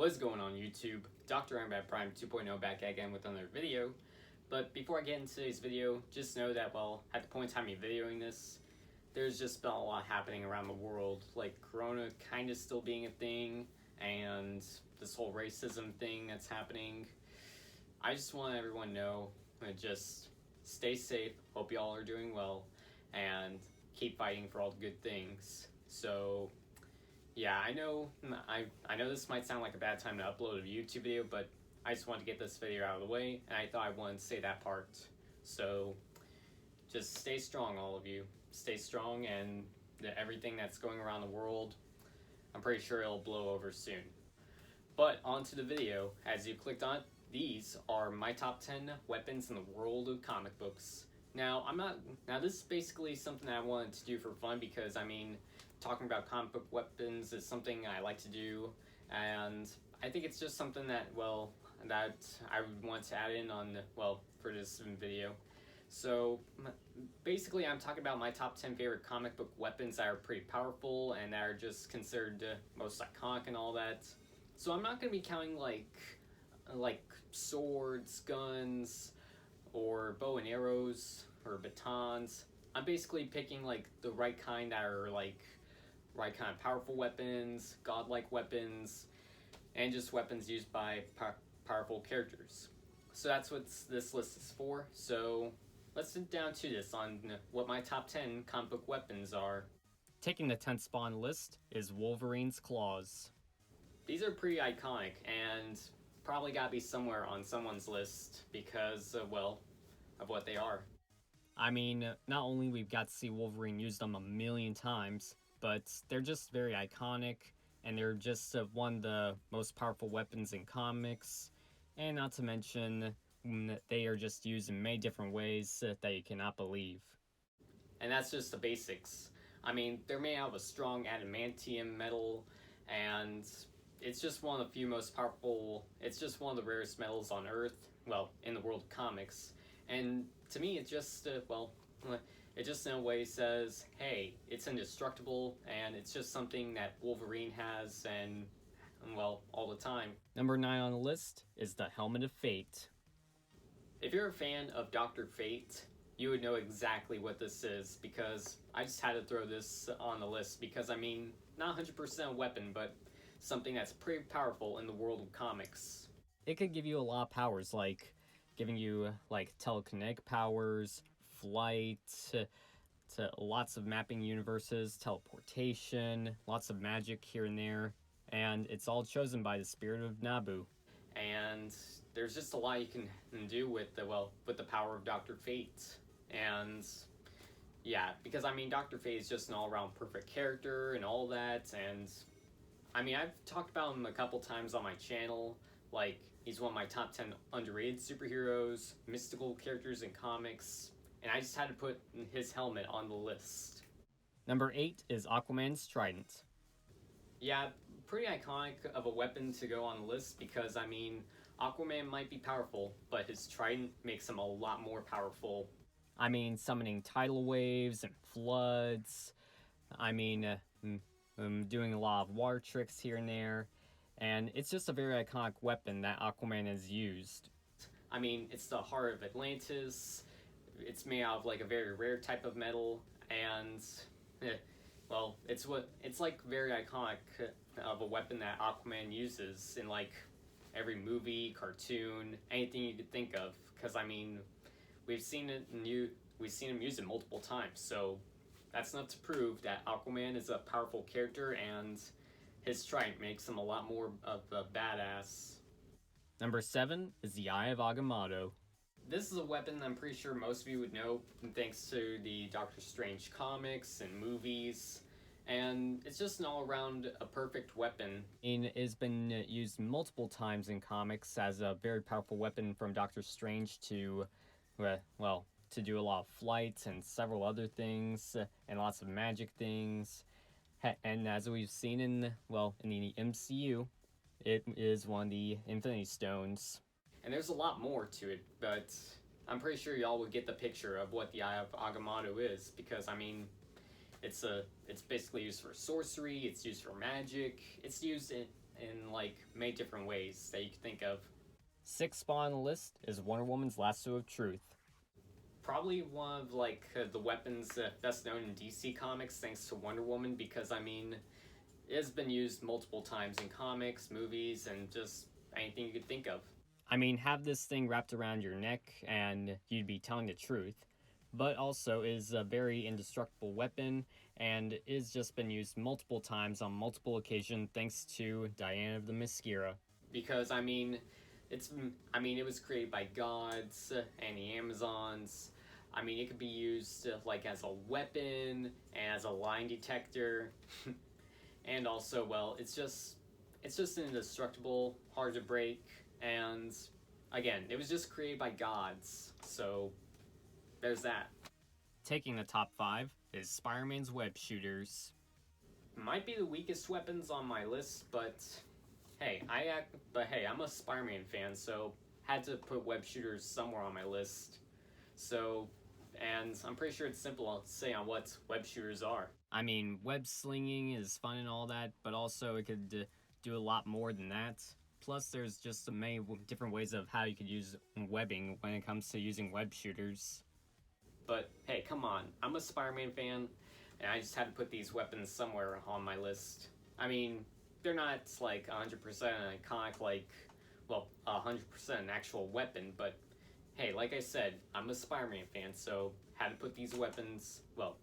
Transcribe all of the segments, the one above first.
What's going on YouTube? Dr. Ironbat Prime 2.0 back again with another video. But before I get into today's video, just know that, well, at the point in time me videoing this, there's just been a lot happening around the world, like Corona kind of still being a thing, and this whole racism thing that's happening. I just want everyone to know, just stay safe, hope y'all are doing well, and keep fighting for all the good things. So yeah, I know this might sound like a bad time to upload a YouTube video, but I just wanted to get this video out of the way, and I thought I wanted to say that part. So just stay strong, all of you. Stay strong, and everything that's going around the world, I'm pretty sure it'll blow over soon. But on to the video. As you clicked on it, these are my top 10 weapons in the world of comic books. Now, this is basically something that I wanted to do for fun because, talking about comic book weapons is something I like to do, and I think it's just something that, that I would want to add in on, for this video. So, basically, I'm talking about my top 10 favorite comic book weapons that are pretty powerful and that are just considered most iconic and all that. So I'm not going to be counting, like swords, guns, or bow and arrows, or batons. I'm basically picking, the right kind that are, right kind of powerful weapons, godlike weapons, and just weapons used by powerful characters. So that's what this list is for. So let's get down to this on what my top 10 comic book weapons are. Taking the 10th spot on the list is Wolverine's Claws. These are pretty iconic and probably gotta be somewhere on someone's list because, of what they are. Not only we've got to see Wolverine use them a million times, but they're just very iconic, and they're just one of the most powerful weapons in comics, and not to mention they are just used in many different ways that you cannot believe. And that's just the basics. They're made out of a strong adamantium metal, and it's just one of the few most powerful, it's just one of the rarest metals on Earth, in the world of comics. And to me, it just, it just in a way says, hey, it's indestructible, and it's just something that Wolverine has, and, all the time. Number 9 on the list is the Helmet of Fate. If you're a fan of Dr. Fate, you would know exactly what this is, because I just had to throw this on the list, because, not 100% a weapon, but something that's pretty powerful in the world of comics. It could give you a lot of powers, like giving you telekinetic powers, flight, to lots of mapping universes, teleportation, lots of magic here and there, and it's all chosen by the spirit of Nabu. And there's just a lot you can do with the power of Dr. Fate. And yeah, because Dr. Fate is just an all-around perfect character and all that, and I've talked about him a couple times on my channel. He's one of my top 10 underrated superheroes, mystical characters in comics, and I just had to put his helmet on the list. Number 8 is Aquaman's Trident. Yeah, pretty iconic of a weapon to go on the list because, Aquaman might be powerful, but his trident makes him a lot more powerful. Summoning tidal waves and floods. Doing a lot of water tricks here and there, and it's just a very iconic weapon that Aquaman has used. It's the heart of Atlantis, it's made out of a very rare type of metal, and it's very iconic of a weapon that Aquaman uses in every movie, cartoon, anything you could think of, because we've seen him use it multiple times, so that's enough to prove that Aquaman is a powerful character, and his trident makes him a lot more of a badass. Number 7 is the Eye of Agamotto. This is a weapon I'm pretty sure most of you would know thanks to the Doctor Strange comics and movies, and it's just an all-around a perfect weapon. It has been used multiple times in comics as a very powerful weapon from Doctor Strange to, to do a lot of flights and several other things, and lots of magic things. And as we've seen in the MCU, it is one of the Infinity Stones. And there's a lot more to it, but I'm pretty sure y'all will get the picture of what the Eye of Agamotto is, because it's basically used for sorcery, it's used for magic, it's used in like many different ways that you can think of. Sixth spot on the list is Wonder Woman's Lasso of Truth. Probably one of like the weapons that's known in DC Comics thanks to Wonder Woman, because I mean it has been used multiple times in comics, movies, and just anything you could think of. I mean, have this thing wrapped around your neck and you'd be telling the truth, but also is a very indestructible weapon and is just been used multiple times on multiple occasions thanks to Diana of the Mascara. Because it was created by gods and the Amazons. I mean, it could be used like as a weapon and as a line detector. And also, well, it's just indestructible, hard to break, and again, it was just created by gods. So there's that. Taking the top 5 is Spider-Man's web shooters. Might be the weakest weapons on my list, but hey, I'm a Spider-Man fan, so had to put web shooters somewhere on my list. So, and I'm pretty sure it's simple to say on what web shooters are. I mean, web slinging is fun and all that, but also it could do a lot more than that. Plus, there's just many different ways of how you could use webbing when it comes to using web shooters. But hey, come on, I'm a Spider-Man fan, and I just had to put these weapons somewhere on my list. I mean, they're not like 100% an iconic, like, well, 100% an actual weapon, but hey, like I said, I'm a Spider-Man fan, so had to put these weapons, well,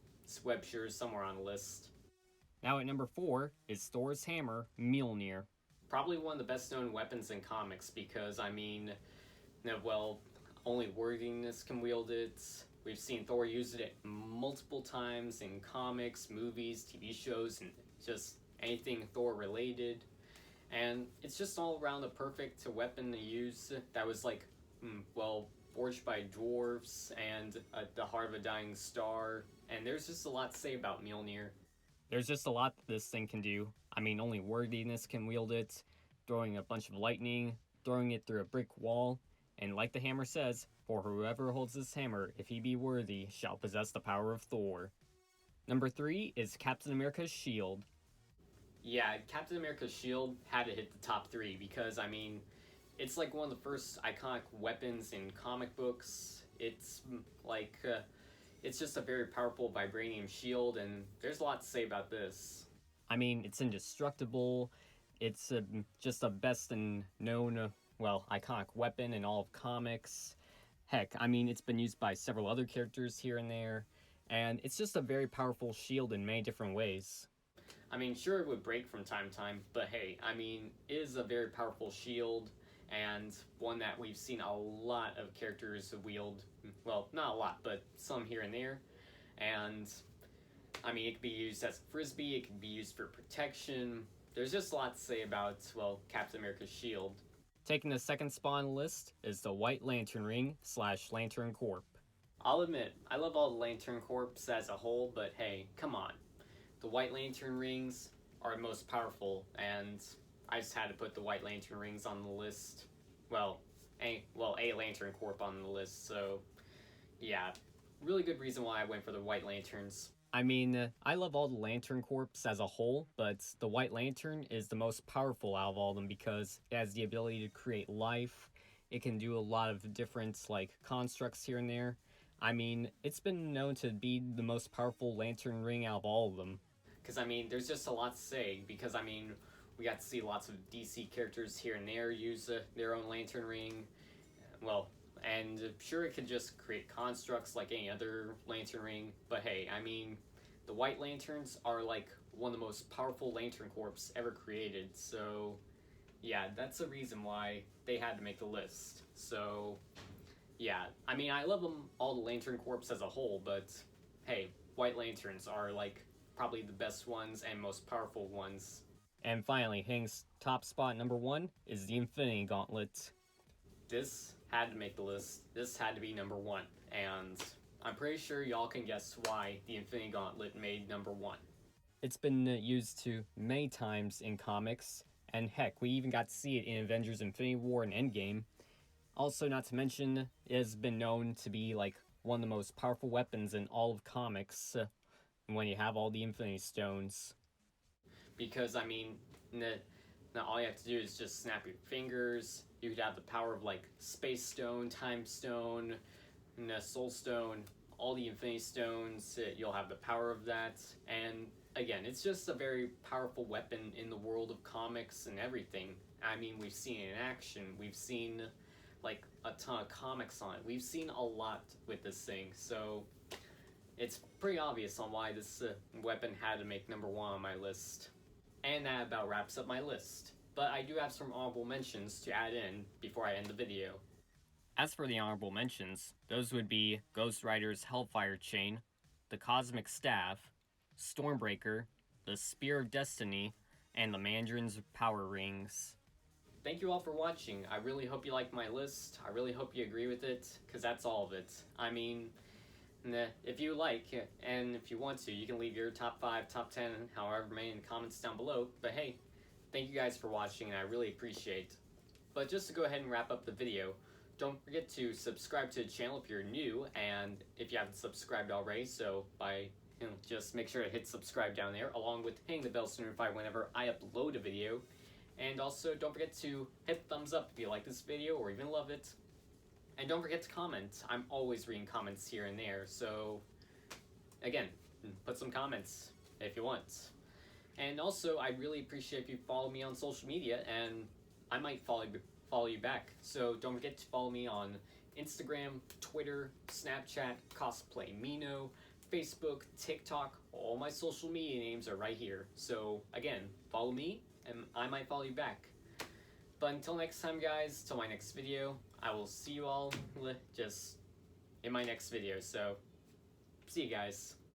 web shooters somewhere on the list. Now at number 4 is Thor's hammer, Mjolnir. Probably one of the best known weapons in comics because, I mean, well, only worthiness can wield it. We've seen Thor use it multiple times in comics, movies, TV shows, and just anything Thor related. And it's just all around a perfect weapon to use that was like, well, forged by dwarves and the heart of a dying star. And there's just a lot to say about Mjolnir. There's just a lot that this thing can do. I mean, only worthiness can wield it, throwing a bunch of lightning, throwing it through a brick wall, and like the hammer says, for whoever holds this hammer, if he be worthy, shall possess the power of Thor. Number 3 is Captain America's shield. Yeah, Captain America's shield had to hit the top 3 because, I mean, it's like one of the first iconic weapons in comic books. It's like, it's just a very powerful vibranium shield, and there's a lot to say about this. I mean, it's indestructible. It's just the best and known, well, iconic weapon in all of comics. Heck, I mean, it's been used by several other characters here and there, and it's just a very powerful shield in many different ways. I mean, sure, it would break from time to time, but hey, I mean, it is a very powerful shield, and one that we've seen a lot of characters wield. Well, not a lot, but some here and there. And I mean, it could be used as a frisbee, it can be used for protection. There's just a lot to say about, well, Captain America's shield. Taking the second spot on the list is the White Lantern Ring / Lantern Corp. I'll admit, I love all the Lantern Corps as a whole, but hey, come on. The White Lantern rings are most powerful, and I just had to put the White Lantern rings on the list. Well, a Lantern Corp on the list, so yeah, really good reason why I went for the White Lanterns. I mean, I love all the Lantern Corps as a whole, but the White Lantern is the most powerful out of all of them because it has the ability to create life. It can do a lot of different, like, constructs here and there. I mean, it's been known to be the most powerful lantern ring out of all of them. Because, I mean, there's just a lot to say, because, I mean, we got to see lots of DC characters here and there use their own lantern ring. Well, and sure, it could just create constructs like any other lantern ring, but hey, I mean, the White Lanterns are like one of the most powerful Lantern Corps ever created, so yeah, that's the reason why they had to make the list. So yeah, I mean, I love them all, the Lantern Corps as a whole, but hey, White Lanterns are like probably the best ones and most powerful ones. And finally, Hank's top spot number 1 is the Infinity Gauntlet. This had to make the list. This had to be number 1, and I'm pretty sure y'all can guess why the Infinity Gauntlet made number 1. It's been used to many times in comics, and heck, we even got to see it in Avengers Infinity War and Endgame. Also, not to mention, it has been known to be like one of the most powerful weapons in all of comics when you have all the Infinity Stones. Because, I mean, Now all you have to do is just snap your fingers. You could have the power of like Space Stone, Time Stone, and Soul Stone, all the Infinity Stones. You'll have the power of that. And again, it's just a very powerful weapon in the world of comics and everything. I mean, we've seen it in action. We've seen like a ton of comics on it. We've seen a lot with this thing. So it's pretty obvious on why this weapon had to make number 1 on my list. And that about wraps up my list. But I do have some honorable mentions to add in before I end the video. As for the honorable mentions, those would be Ghost Rider's Hellfire Chain, the Cosmic Staff, Stormbreaker, the Spear of Destiny, and the Mandarin's Power Rings. Thank you all for watching. I really hope you like my list. I really hope you agree with it, because that's all of it. I mean, if you like, and if you want to, you can leave your top 5, top 10, however many in the comments down below. But hey, thank you guys for watching, and I really appreciate it. But just to go ahead and wrap up the video, don't forget to subscribe to the channel if you're new, and if you haven't subscribed already, so just make sure to hit subscribe down there, along with hitting the bell to notify whenever I upload a video. And also, don't forget to hit thumbs up if you like this video or even love it. And don't forget to comment. I'm always reading comments here and there, so again, put some comments if you want. And also, I really appreciate if you follow me on social media, and I might follow you back. So don't forget to follow me on Instagram, Twitter, Snapchat, Cosplay Mino, Facebook, TikTok. All my social media names are right here. So again, follow me, and I might follow you back. But until next time, guys, till my next video, I will see you all just in my next video. So, see you guys.